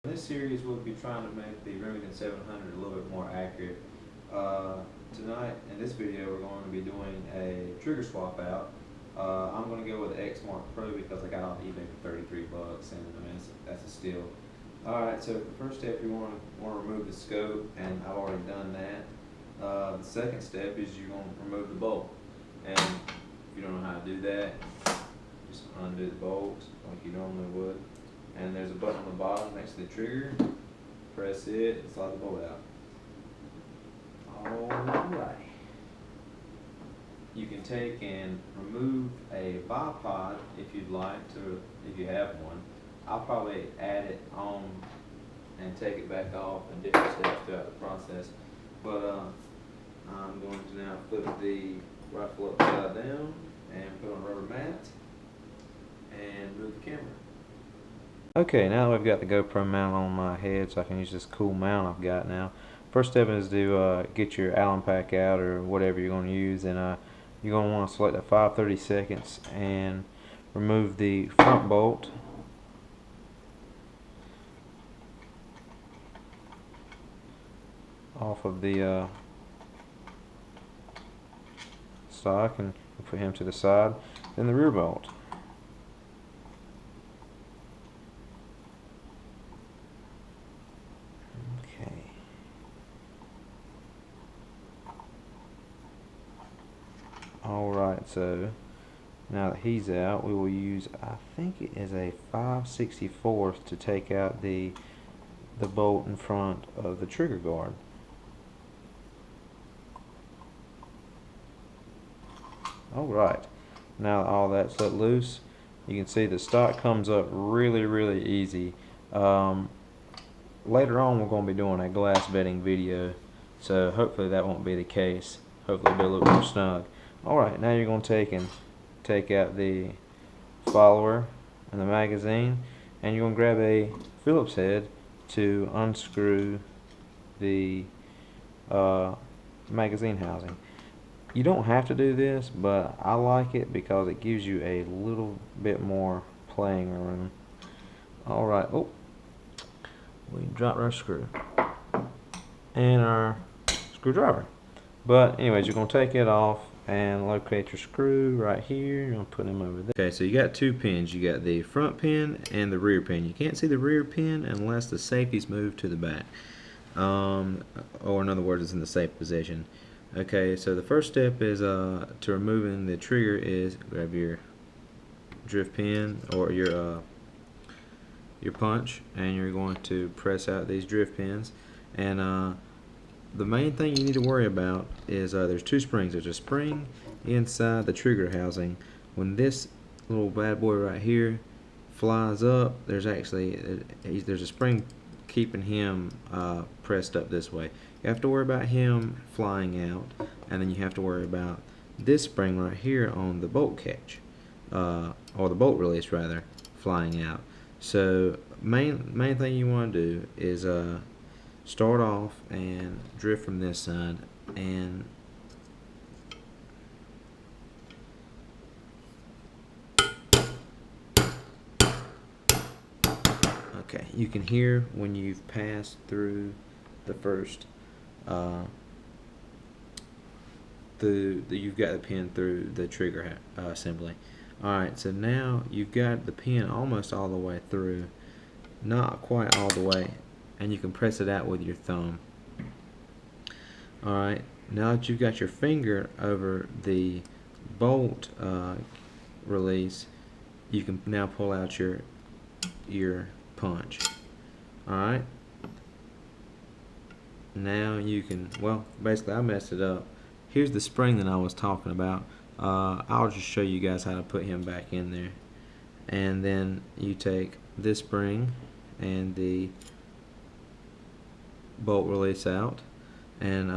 In this series, we'll be trying to make the Remington 700 a little bit more accurate. Tonight, in this video, we're going to be doing a trigger swap out. I'm going to go with the X Mark Pro because I got it on eBay for 33 bucks, and I mean that's a steal. Alright, so the first step, you want to remove the scope, and I've already done that. The second step is you're going to remove the bolt, and if you don't know how to do that, just undo the bolt like you normally would. And there's a button on the bottom next to the trigger. Press it and slide the bolt out. Alright. You can take and remove a bipod if you'd like to, if you have one. I'll probably add it on and take it back off in different steps throughout the process. But I'm going to now flip the rifle upside down and put on a rubber mat and move the camera. Okay, now that we've got the GoPro mount on my head, so I can use this cool mount I've got now. First step is to get your Allen pack out or whatever you're going to use, and you're going to want to select a 5/32 and remove the front bolt. Off of the stock, and put him to the side. Then the rear bolt. Alright, so now that he's out, we will use, I think it is a 5/64 to take out the bolt in front of the trigger guard. Alright, now that all that's let loose, you can see the stock comes up really easy. Later on, we're going to be doing a glass bedding video, so hopefully that won't be the case. Hopefully it'll be a little more snug. Alright, now you're going to take out the follower and the magazine, and you're going to grab a Phillips head to unscrew the magazine housing. You don't have to do this, but I like it because it gives you a little bit more playing room. Alright, oh, we dropped our screw and our screwdriver. But anyways, you're going to take it off and locate your screw right here. You're going to put them over there. Okay, so you got two pins. You got the front pin and the rear pin. You can't see the rear pin unless the safety's moved to the back. Or in other words, it's in the safe position. Okay, so the first step is to removing the trigger is grab your drift pin or your punch, and you're going to press out these drift pins. And the main thing you need to worry about is there's two springs. There's a spring inside the trigger housing. When this little bad boy right here flies up, there's a spring keeping him pressed up this way. You have to worry about him flying out, and then you have to worry about this spring right here on the bolt catch, or the bolt release rather, flying out. So main thing you want to do is start off and drift from this side, and okay, you can hear when you've passed through the first you've got the pin through the trigger assembly. Alright, so now you've got the pin almost all the way through, not quite all the way, and you can press it out with your thumb. Alright, now that you've got your finger over the bolt release, you can now pull out your punch. Alright, now you can, well, basically I messed it up. Here's the spring that I was talking about. I'll just show you guys how to put him back in there. And then you take this spring and the bolt release out, and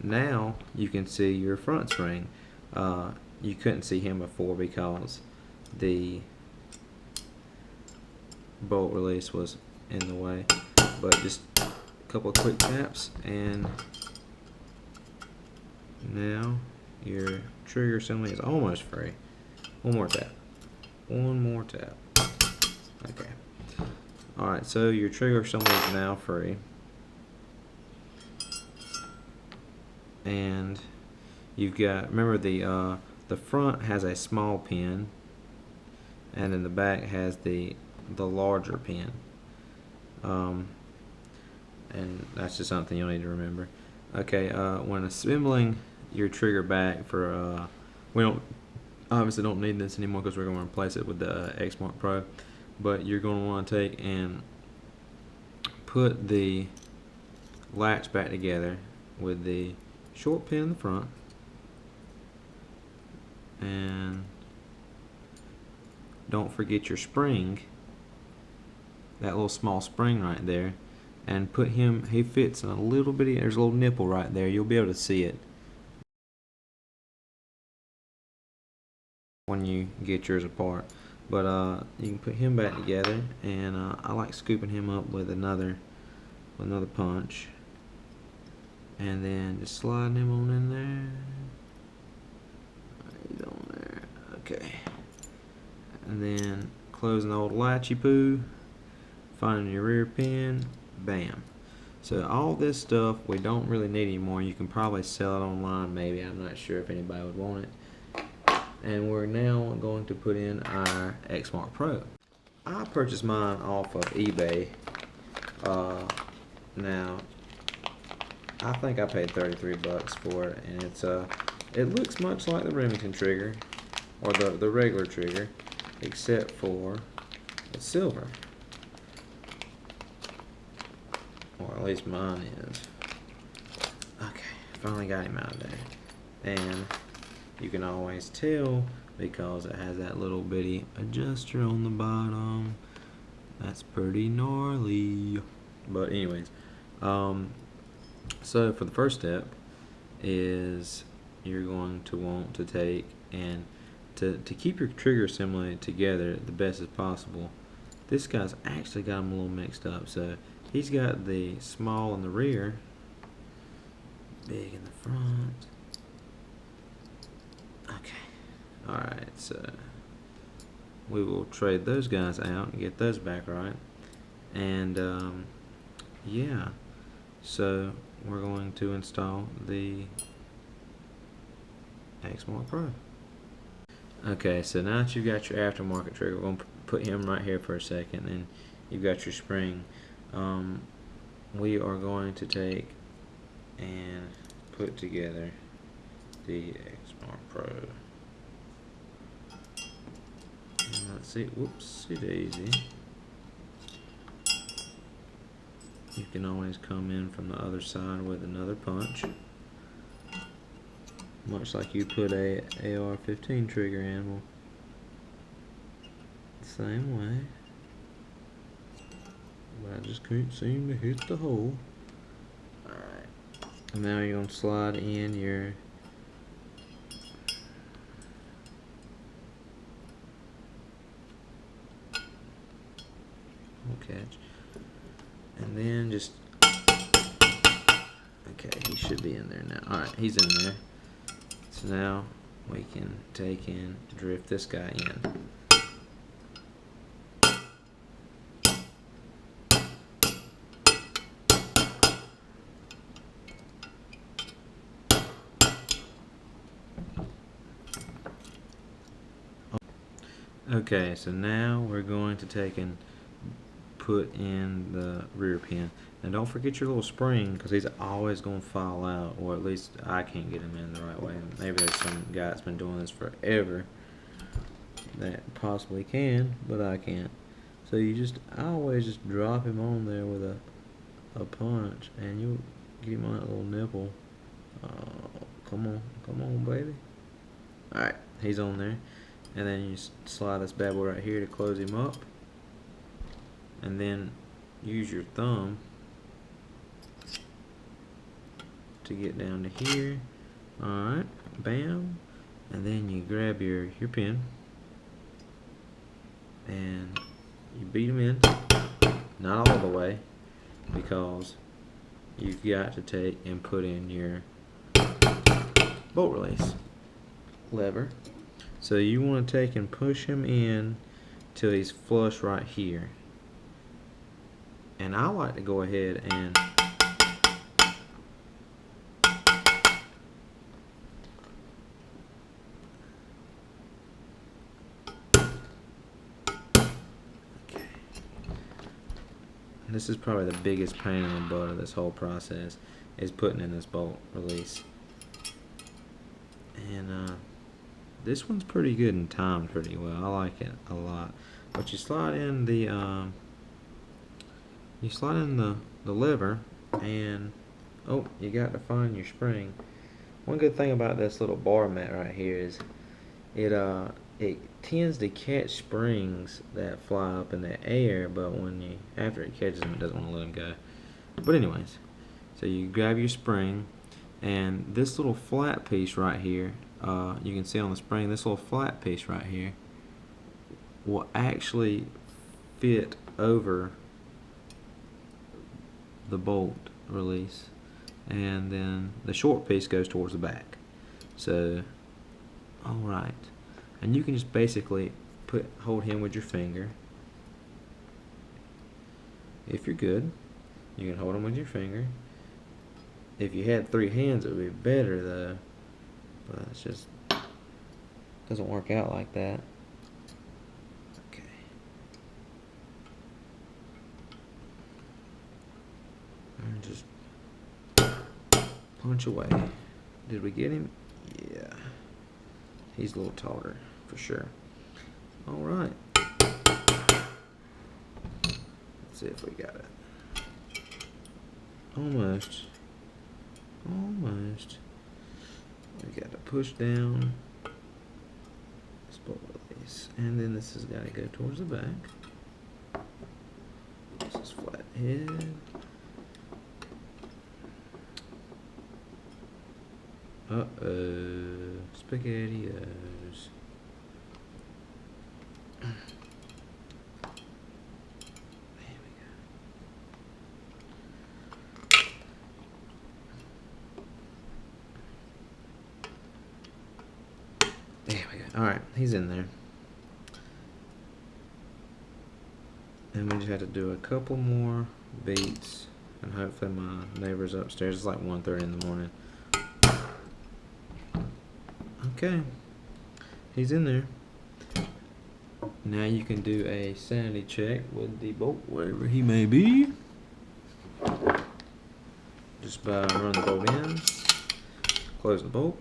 now you can see your front spring. You couldn't see him before because the bolt release was in the way, but just a couple of quick taps, and now your trigger assembly is almost free. One more tap. Okay. Alright, so your trigger assembly is now free. And you've got, remember the front has a small pin, and then the back has the larger pin. And that's just something you'll need to remember. Okay, when assembling your trigger back for, we obviously don't need this anymore because we're going to replace it with the X-Mark Pro, but you're going to want to take and put the latch back together with the short pin in the front, and don't forget your spring, that little small spring right there, and put him, he fits in a little bitty, there's a little nipple right there, you'll be able to see it when you get yours apart. But you can put him back together, and I like scooping him up with another punch, and then just sliding him on in there. He's on there. Okay. And then closing the old latchy poo, finding your rear pin, bam. So all this stuff we don't really need anymore. You can probably sell it online maybe. I'm not sure if anybody would want it. And we're now going to put in our X-Mark Pro. I purchased mine off of eBay. Now, I think I paid 33 bucks for it, and it looks much like the Remington trigger, or the regular trigger, except for it's silver. Or at least mine is. Okay, finally got him out of there. And you can always tell because it has that little bitty adjuster on the bottom. That's pretty gnarly. But anyways, so for the first step is you're going to want to take and to keep your trigger assembly together the best as possible. This guy's actually got them a little mixed up. So he's got the small in the rear, big in the front. Okay. Alright, so we will trade those guys out and get those back right. And yeah, so we're going to install the X-Mark Pro. Okay, so now that you've got your aftermarket trigger, we're going to put him right here for a second, and you've got your spring. We are going to take and put together the X-Mark Pro. And let's see, whoopsie daisy. You can always come in from the other side with another punch, much like you put a AR-15 trigger in, the same way. But I just can't seem to hit the hole. Alright, now you're going to slide in your catch, and then just, okay, he should be in there now. Alright, he's in there. So now we can take and drift this guy in. Okay, so now we're going to take and put in the rear pin. And don't forget your little spring, because he's always going to fall out, or at least I can't get him in the right way. Maybe there's some guy that's been doing this forever that possibly can, but I can't. So I always just drop him on there with a punch, and you'll get him on that little nipple. Come on, baby. Alright, he's on there. And then you slide this bad boy right here to close him up. And then use your thumb to get down to here. Alright, bam. And then you grab your pin and you beat them in. Not all the way, because you've got to take and put in your bolt release lever. So you want to take and push him in till he's flush right here. And I like to go ahead and this is probably the biggest pain in the butt of this whole process, is putting in this bolt release. And this one's pretty good and timed pretty well. I like it a lot. But you slide in the lever, and oh, you got to find your spring. One good thing about this little bar mat right here is it tends to catch springs that fly up in the air, but after it catches them, it doesn't want to let them go. But anyways, so you grab your spring, and this little flat piece right here, you can see on the spring, this little flat piece right here will actually fit over the bolt release, and then the short piece goes towards the back. So, alright, and you can just basically hold him with your finger. If you're good, you can hold him with your finger. If you had 3 hands, it would be better though, but it's just doesn't work out like that. Okay. And just punch away. Did we get him? Yeah. He's a little taller, for sure. Alright. Let's see if we got it. Almost. Almost. We got to push down this bolt release. And then this has got to go towards the back. This is flat head. Uh-oh. SpaghettiOs. There we go. Alright, he's in there. And we just have to do a couple more beats, and hopefully my neighbor's upstairs. It's like 1:30 in the morning. Okay, he's in there. Now you can do a sanity check with the bolt, wherever he may be. Just by running the bolt in, close the bolt,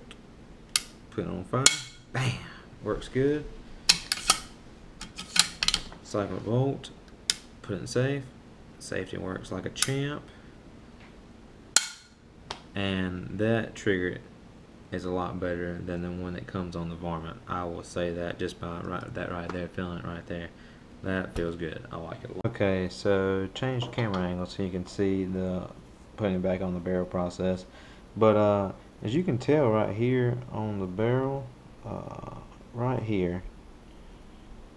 put it on fire, bam, works good. Cycle the bolt, put it in safe. Safety works like a champ. And that trigger is a lot better than the one that comes on the Varmint. I will say that just by that right there, feeling it right there. That feels good. I like it a lot. Okay, so change camera angle so you can see the putting it back on the barrel process. But as you can tell right here on the barrel, right here,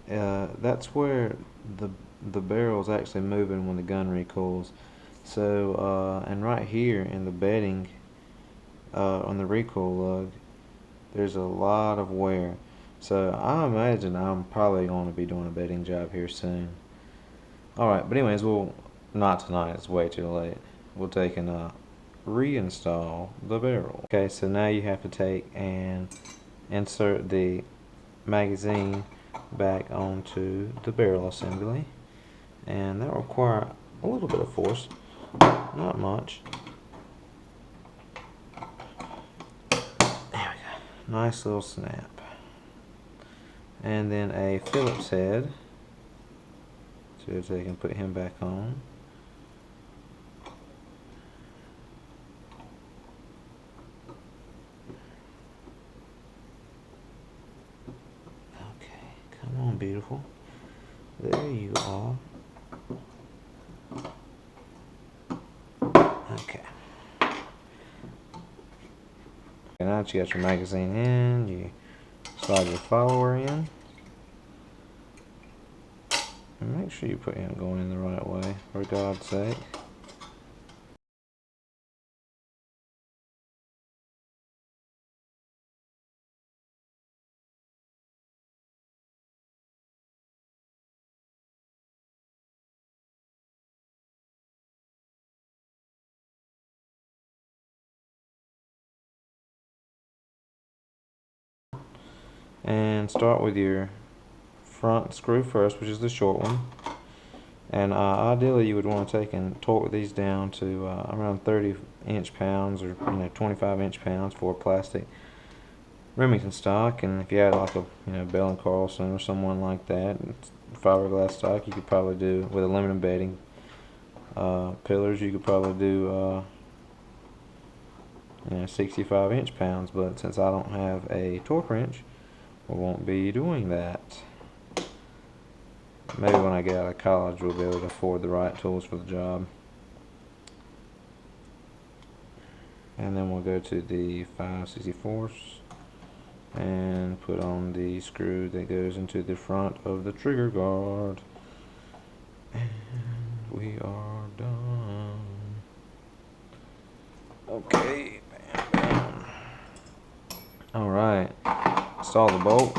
that's where the barrel is actually moving when the gun recoils. So and right here in the bedding on the recoil lug, there's a lot of wear. So I imagine I'm probably going to be doing a bedding job here soon. Alright, but anyways, not tonight, it's way too late. We'll take and reinstall the barrel. Okay, so now you have to take and insert the magazine back onto the barrel assembly, and that will require a little bit of force, not much. There we go. Nice little snap. And then a Phillips head, so they can put him back on. Okay, come on, beautiful. There you are. Okay. And now that you got your magazine in, you slide your follower in. And make sure you put him going in the right way, for God's sake. And start with your front screw first, which is the short one. And ideally you would want to take and torque these down to around 30 inch-pounds or 25 inch-pounds for plastic Remington stock. And if you had like a Bell and Carlson or someone like that, fiberglass stock, you could probably do with aluminum bedding pillars. You could probably do 65 inch-pounds. But since I don't have a torque wrench, we won't be doing that. Maybe when I get out of college we'll be able to afford the right tools for the job. And then we'll go to the 5/64 and put on the screw that goes into the front of the trigger guard. And we are done. Okay, bam, bam. Alright, install the bolt.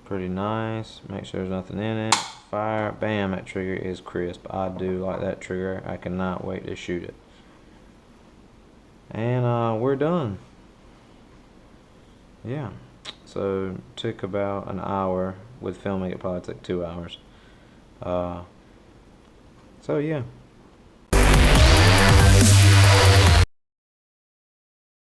Pretty nice. Make sure there's nothing in it. Fire. Bam, that trigger is crisp. I do like that trigger. I cannot wait to shoot it. And we're done. Yeah. So took about an hour. With filming it probably took 2 hours. So yeah.